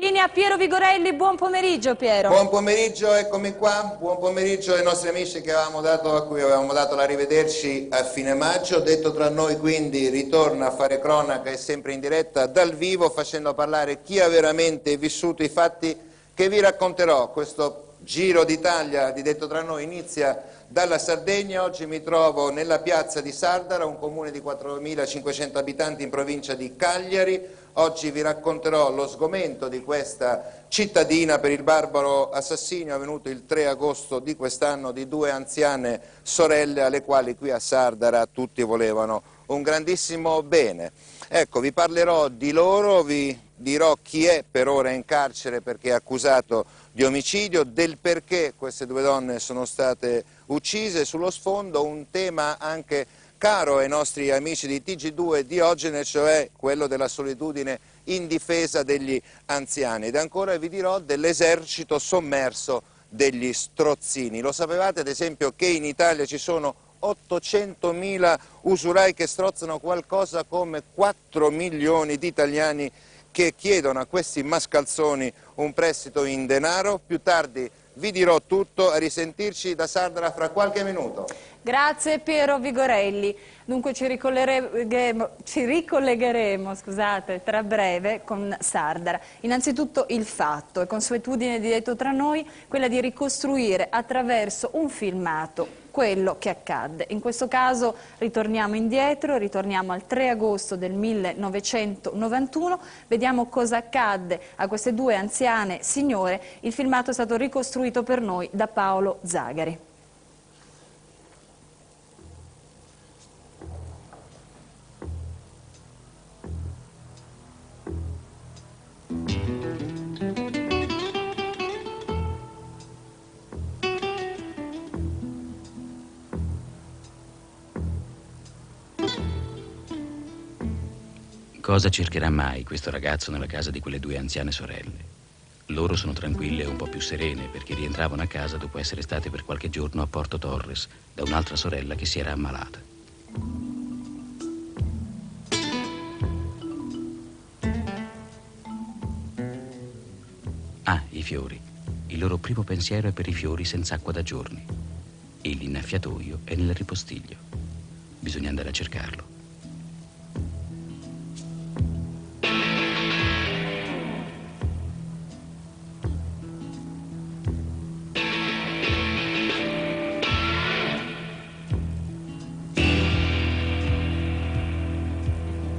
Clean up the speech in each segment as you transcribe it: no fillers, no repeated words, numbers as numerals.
Linea Piero Vigorelli, buon pomeriggio Piero. Buon pomeriggio, eccomi qua, buon pomeriggio ai nostri amici a cui avevamo dato l'arrivederci a fine maggio. Detto tra noi quindi ritorna a fare cronaca e sempre in diretta dal vivo, facendo parlare chi ha veramente vissuto i fatti che vi racconterò. Questo giro d'Italia di Detto tra noi inizia dalla Sardegna. Oggi mi trovo nella piazza di Sardara, un comune di 4.500 abitanti in provincia di Cagliari. Oggi vi racconterò lo sgomento di questa cittadina per il barbaro assassinio avvenuto il 3 agosto di quest'anno di due anziane sorelle alle quali qui a Sardara tutti volevano un grandissimo bene. Ecco, vi parlerò di loro, vi dirò chi è per ora in carcere perché è accusato di omicidio, del perché queste due donne sono state uccise, sullo sfondo un tema anche caro ai nostri amici di TG2 Diogene, cioè quello della solitudine in difesa degli anziani. Ed ancora vi dirò dell'esercito sommerso degli strozzini. Lo sapevate ad esempio che in Italia ci sono 800.000 usurai che strozzano qualcosa come 4 milioni di italiani che chiedono a questi mascalzoni un prestito in denaro? Più tardi vi dirò tutto, a risentirci da Sardara fra qualche minuto. Grazie Piero Vigorelli. Dunque ci ricollegheremo, tra breve con Sardara. Innanzitutto il fatto, è consuetudine di Detto tra noi, quella di ricostruire attraverso un filmato quello che accadde. In questo caso ritorniamo indietro, ritorniamo al 3 agosto del 1991, vediamo cosa accadde a queste due anziane signore. Il filmato è stato ricostruito per noi da Paolo Zagari. Cosa cercherà mai questo ragazzo nella casa di quelle due anziane sorelle? Loro sono tranquille e un po' più serene perché rientravano a casa dopo essere state per qualche giorno a Porto Torres da un'altra sorella che si era ammalata. Ah, i fiori. Il loro primo pensiero è per i fiori senza acqua da giorni. E l'innaffiatoio è nel ripostiglio. Bisogna andare a cercarlo.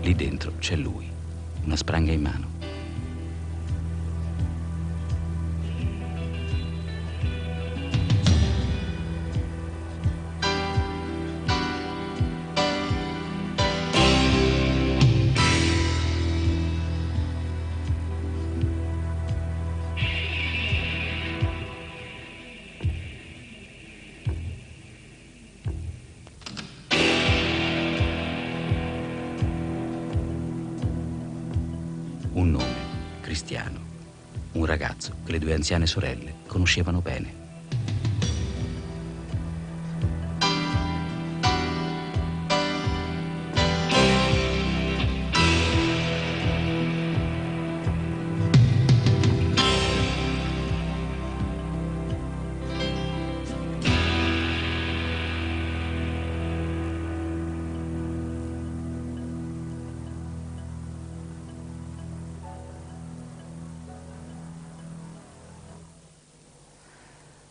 Lì dentro c'è lui, una spranga in mano. Un nome, Cristiano, un ragazzo che le due anziane sorelle conoscevano bene.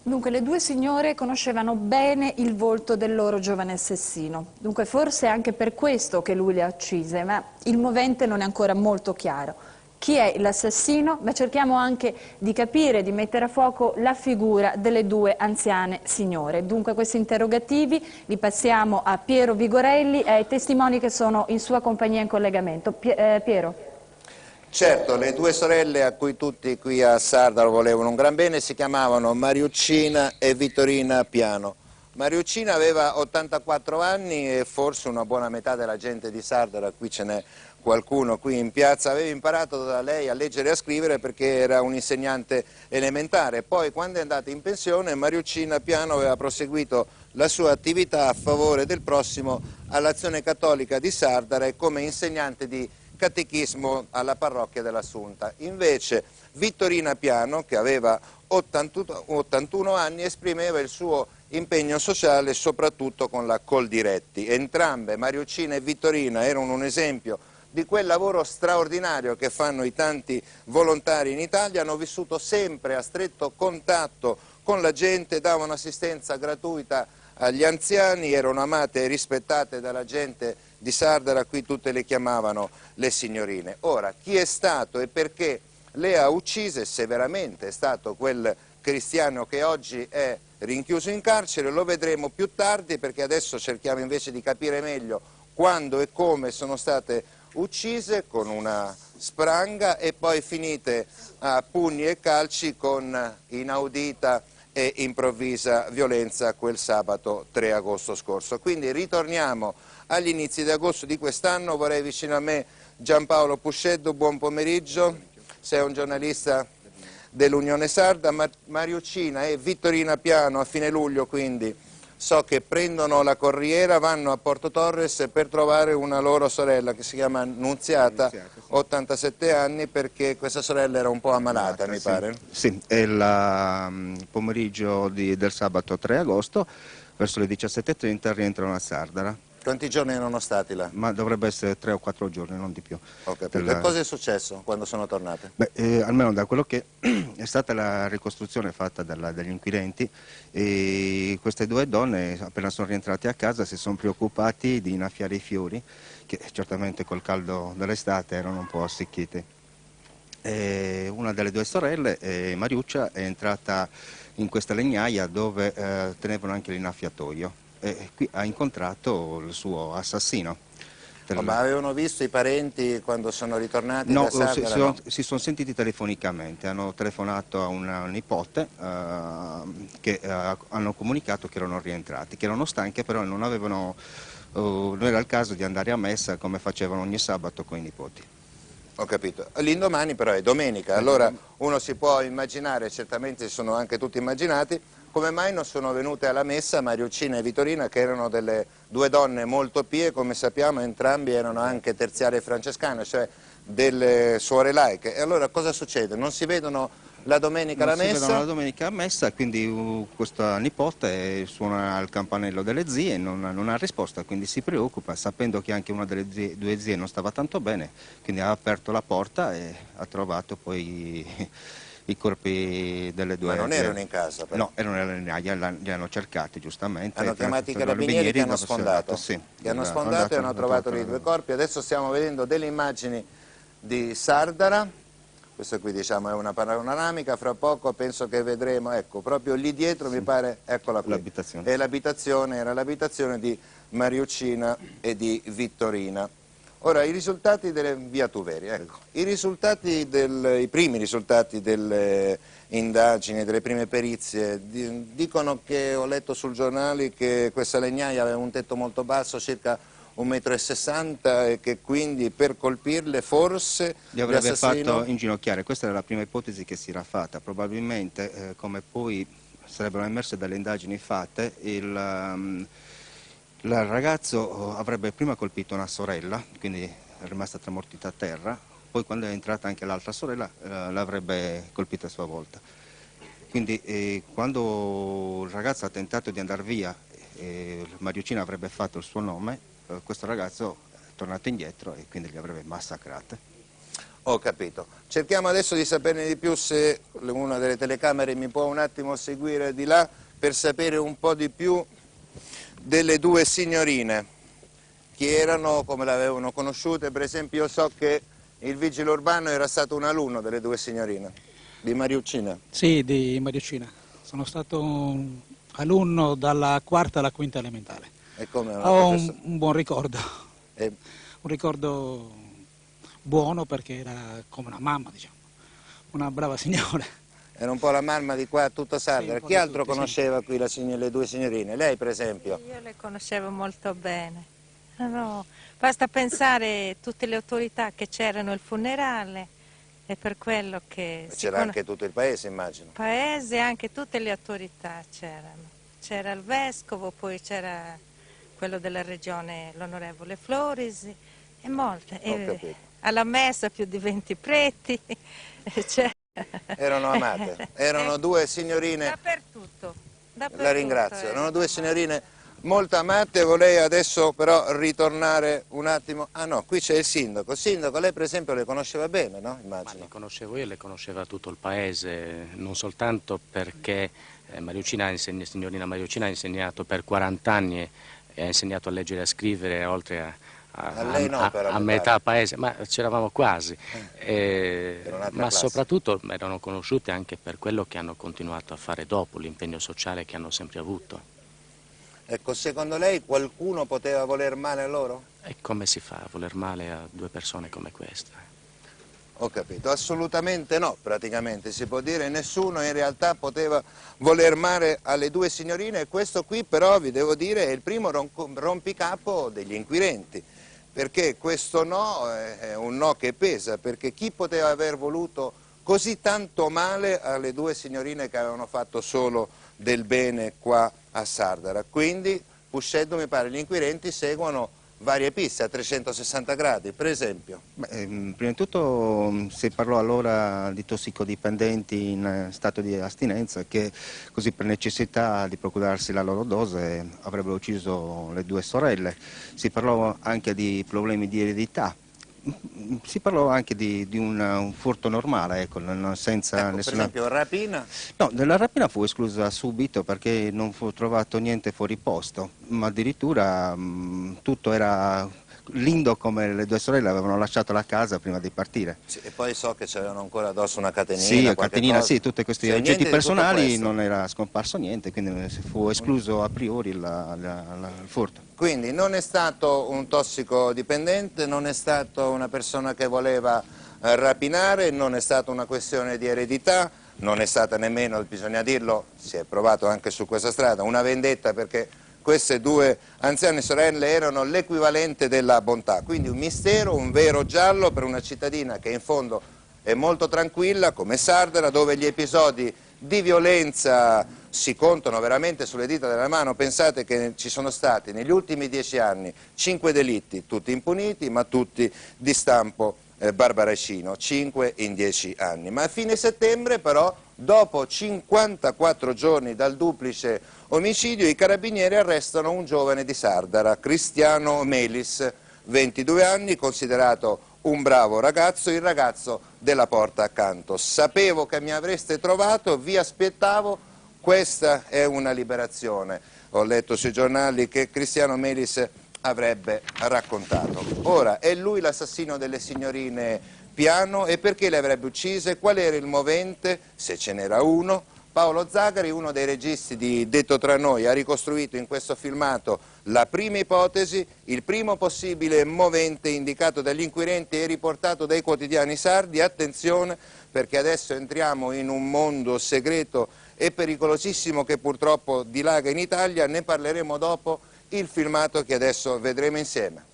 Dunque, le due signore conoscevano bene il volto del loro giovane assassino. Dunque, forse è anche per questo che lui le ha uccise, ma il movente non è ancora molto chiaro. Chi è l'assassino? Beh, cerchiamo anche di capire, di mettere a fuoco la figura delle due anziane signore. Dunque, questi interrogativi li passiamo a Piero Vigorelli e ai testimoni che sono in sua compagnia in collegamento. Piero. Certo, le due sorelle a cui tutti qui a Sardara volevano un gran bene si chiamavano Mariuccina e Vittorina Piano. Mariuccina aveva 84 anni e forse una buona metà della gente di Sardara, qui ce n'è qualcuno qui in piazza, aveva imparato da lei a leggere e a scrivere perché era un insegnante elementare. Poi quando è andata in pensione Mariuccina Piano aveva proseguito la sua attività a favore del prossimo all'Azione Cattolica di Sardara e come insegnante di catechismo alla parrocchia dell'Assunta. Invece Vittorina Piano, che aveva 81 anni, esprimeva il suo impegno sociale soprattutto con la Coldiretti. Entrambe, Mariuccina e Vittorina, erano un esempio di quel lavoro straordinario che fanno i tanti volontari in Italia. Hanno vissuto sempre a stretto contatto con la gente, davano assistenza gratuita agli anziani, erano amate e rispettate dalla gente di Sardara, qui tutte le chiamavano le signorine. Ora, chi è stato e perché le ha uccise, se veramente è stato quel cristiano che oggi è rinchiuso in carcere, lo vedremo più tardi, perché adesso cerchiamo invece di capire meglio quando e come sono state uccise, con una spranga e poi finite a pugni e calci con inaudita e improvvisa violenza quel sabato 3 agosto scorso. Quindi ritorniamo agli inizi di agosto di quest'anno. Vorrei vicino a me Giampaolo Pusceddu, buon pomeriggio, sei un giornalista dell'Unione Sarda. Mariuccina e Vittorina Piano a fine luglio, quindi so che prendono la corriera, vanno a Porto Torres per trovare una loro sorella che si chiama Nunziata, 87 anni, perché questa sorella era un po' ammalata, mi pare. Sì, è il pomeriggio del sabato 3 agosto, verso le 17:30 rientrano a Sardara. Quanti giorni erano stati là? Ma dovrebbe essere 3 o 4 giorni, non di più. Ho capito. E cosa è successo quando sono tornate? Beh, almeno da quello che è stata la ricostruzione fatta dagli inquirenti, e queste due donne appena sono rientrate a casa si sono preoccupati di innaffiare i fiori, che certamente col caldo dell'estate erano un po' assecchiti. E una delle due sorelle, Mariuccia, è entrata in questa legnaia dove tenevano anche l'innaffiatoio, e qui ha incontrato il suo assassino. Ma avevano visto i parenti quando sono ritornati No, da Sardara? si sono sentiti telefonicamente, hanno telefonato a una nipote che hanno comunicato che erano rientrati, che erano stanche, però non era il caso di andare a messa come facevano ogni sabato con i nipoti. Ho capito. L'indomani però è domenica, allora uno si può immaginare, certamente si sono anche tutti immaginati, come mai non sono venute alla messa Mariuccina e Vittorina, che erano delle due donne molto pie, come sappiamo entrambi erano anche terziarie francescane, cioè delle suore laiche. E allora cosa succede? Non si vedono la domenica alla messa? Non si vedono la domenica a messa, quindi questa nipote suona al campanello delle zie, non ha risposta, quindi si preoccupa, sapendo che anche una delle due zie non stava tanto bene, quindi ha aperto la porta e ha trovato poi i corpi delle due. Ma non erano in casa però? No, erano nella legnaia, li hanno cercati giustamente. Hanno chiamato i carabinieri che hanno sfondato? Sì, che hanno sfondato e hanno trovato i due corpi. Adesso stiamo vedendo delle immagini di Sardara, questa qui diciamo è una panoramica, fra poco penso che vedremo, ecco, proprio lì dietro mi pare, eccola qui, l'abitazione. è l'abitazione, era l'abitazione di Mariuccina e di Vittorina. Ora, i risultati delle via Tuveri, ecco, i primi risultati delle indagini, delle prime perizie, dicono che, ho letto sul giornale, che questa legnaia aveva un tetto molto basso, circa 1,60 m, e che quindi per colpirle forse li avrebbe l'assassino fatto inginocchiare. Questa era la prima ipotesi che si era fatta. Probabilmente, come poi sarebbero emerse dalle indagini fatte, il ragazzo avrebbe prima colpito una sorella, quindi è rimasta tramortita a terra, poi quando è entrata anche l'altra sorella l'avrebbe colpita a sua volta. Quindi quando il ragazzo ha tentato di andare via, Mariuccina avrebbe fatto il suo nome, questo ragazzo è tornato indietro e quindi li avrebbe massacrate. Ho capito. Cerchiamo adesso di saperne di più, se una delle telecamere mi può un attimo seguire di là, per sapere un po' di più delle due signorine, chi erano, come le avevano conosciute. Per esempio io so che il vigile urbano era stato un alunno delle due signorine, di Mariuccina. Sì, di Mariuccina. Sono stato un alunno dalla quarta alla quinta elementare. E come Ho un buon ricordo, un ricordo buono perché era come una mamma, diciamo, una brava signora. Era un po' la mamma di qua, tutta Sardara. Sì, Chi altro tutti, conosceva qui le due signorine? Lei per esempio? Io le conoscevo molto bene. No, basta pensare tutte le autorità che c'erano al funerale, e per quello che... C'era anche tutto il paese, immagino. Il paese, anche tutte le autorità c'erano. C'era il vescovo, poi c'era quello della regione, l'onorevole Florisi, e molte. Ho capito. alla messa più di 20 preti. Cioè... Erano amate, erano due signorine. Dappertutto. La ringrazio, erano due signorine molto amate. Vorrei adesso però ritornare un attimo. Ah no, qui c'è il sindaco. Sindaco, lei per esempio le conosceva bene, no? Immagino. Ma le conoscevo io, le conosceva tutto il paese, non soltanto perché signorina Mariucina ha insegnato per 40 anni e ha insegnato a leggere e a scrivere, oltre a metà paese, ma c'eravamo quasi, ma soprattutto erano conosciute anche per quello che hanno continuato a fare dopo, l'impegno sociale che hanno sempre avuto. Ecco, secondo lei qualcuno poteva voler male a loro? E come si fa a voler male a due persone come queste? Ho capito, assolutamente no, praticamente si può dire, nessuno in realtà poteva voler male alle due signorine, e questo qui però vi devo dire è il primo rompicapo degli inquirenti, perché questo no è un no che pesa, perché chi poteva aver voluto così tanto male alle due signorine che avevano fatto solo del bene qua a Sardara? Quindi, Pusceddu, mi pare, gli inquirenti seguono varie piste a 360 gradi, per esempio. Prima di tutto si parlò allora di tossicodipendenti in stato di astinenza che così per necessità di procurarsi la loro dose avrebbero ucciso le due sorelle. Si parlò anche di problemi di eredità. Si parlò anche di un furto normale, ecco, senza nessuna... Per esempio rapina? No, la rapina fu esclusa subito perché non fu trovato niente fuori posto, ma addirittura tutto era lindo, come le due sorelle avevano lasciato la casa prima di partire. Sì, e poi so che c'avevano ancora addosso una catenina. Sì, catenina, sì, tutti questi oggetti personali, non era era scomparso niente, quindi fu escluso a priori il furto. Quindi non è stato un tossicodipendente, non è stato una persona che voleva rapinare, non è stata una questione di eredità, non è stata nemmeno, bisogna dirlo, si è provato anche su questa strada, una vendetta, perché queste due anziane sorelle erano l'equivalente della bontà, quindi un mistero, un vero giallo per una cittadina che in fondo è molto tranquilla come Sardara, dove gli episodi di violenza si contano veramente sulle dita della mano. Pensate che ci sono stati negli ultimi 10 anni 5 delitti, tutti impuniti, ma tutti di stampo barbaricino, 5 in 10 anni. Ma a fine settembre però, dopo 54 giorni dal duplice omicidio, i carabinieri arrestano un giovane di Sardara, Cristiano Melis, 22 anni, considerato un bravo ragazzo, il ragazzo della porta accanto. Sapevo che mi avreste trovato, vi aspettavo, questa è una liberazione. Ho letto sui giornali che Cristiano Melis avrebbe raccontato. Ora, è lui l'assassino delle signorine Piano, e perché le avrebbe uccise? Qual era il movente, se ce n'era uno? Paolo Zagari, uno dei registi di Detto tra noi, ha ricostruito in questo filmato la prima ipotesi, il primo possibile movente indicato dagli inquirenti e riportato dai quotidiani sardi. Attenzione, perché adesso entriamo in un mondo segreto e pericolosissimo che purtroppo dilaga in Italia. Ne parleremo dopo il filmato che adesso vedremo insieme.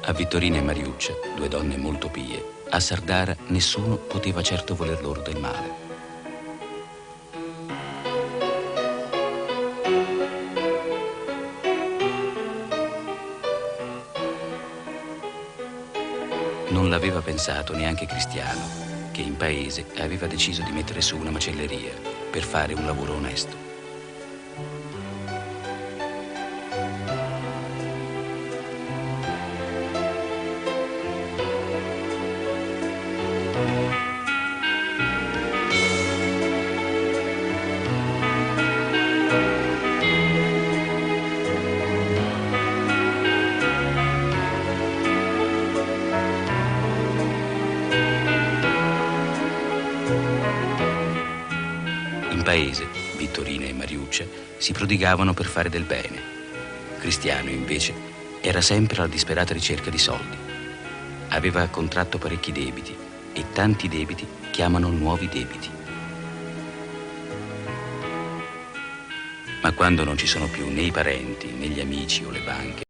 A Vittorina e Mariuccia, due donne molto pie, a Sardara nessuno poteva certo voler loro del male. Non l'aveva pensato neanche Cristiano, che in paese aveva deciso di mettere su una macelleria per fare un lavoro onesto. In paese, Vittorina e Mariuccia si prodigavano per fare del bene. Cristiano, invece, era sempre alla disperata ricerca di soldi. Aveva contratto parecchi debiti e tanti debiti chiamano nuovi debiti. Ma quando non ci sono più né i parenti, né gli amici o le banche,